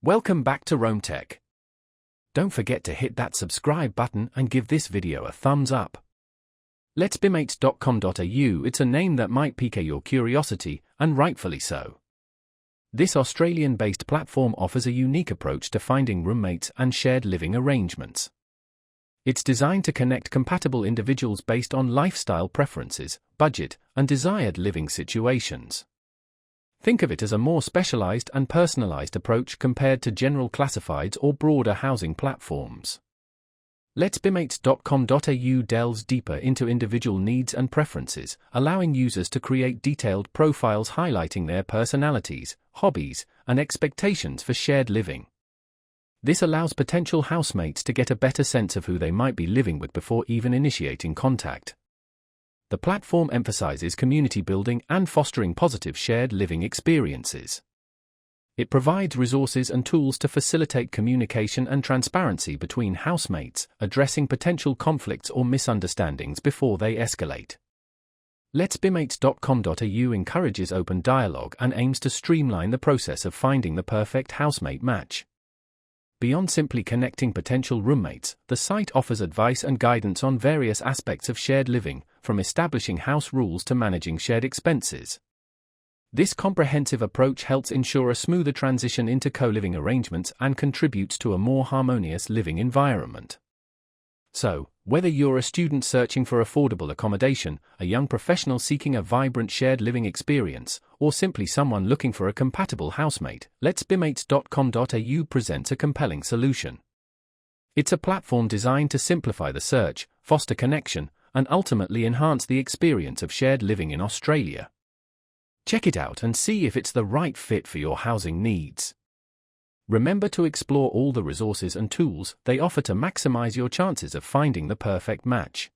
Welcome back to Roam Tech. Don't forget to hit that subscribe button and give this video a thumbs up. Letsbemates.com.au. It's a name that might pique your curiosity, and rightfully so. This Australian-based platform offers a unique approach to finding roommates and shared living arrangements. It's designed to connect compatible individuals based on lifestyle preferences, budget, and desired living situations. Think of it as a more specialized and personalized approach compared to general classifieds or broader housing platforms. Letsbemates.com.au delves deeper into individual needs and preferences, allowing users to create detailed profiles highlighting their personalities, hobbies, and expectations for shared living. This allows potential housemates to get a better sense of who they might be living with before even initiating contact. The platform emphasizes community building and fostering positive shared living experiences. It provides resources and tools to facilitate communication and transparency between housemates, addressing potential conflicts or misunderstandings before they escalate. Letsbemates.com.au encourages open dialogue and aims to streamline the process of finding the perfect housemate match. Beyond simply connecting potential roommates, the site offers advice and guidance on various aspects of shared living, from establishing house rules to managing shared expenses. This comprehensive approach helps ensure a smoother transition into co-living arrangements and contributes to a more harmonious living environment. So, whether you're a student searching for affordable accommodation, a young professional seeking a vibrant shared living experience, or simply someone looking for a compatible housemate, Letsbemates.com.au presents a compelling solution. It's a platform designed to simplify the search, foster connection, and ultimately enhance the experience of shared living in Australia. Check it out and see if it's the right fit for your housing needs. Remember to explore all the resources and tools they offer to maximize your chances of finding the perfect match.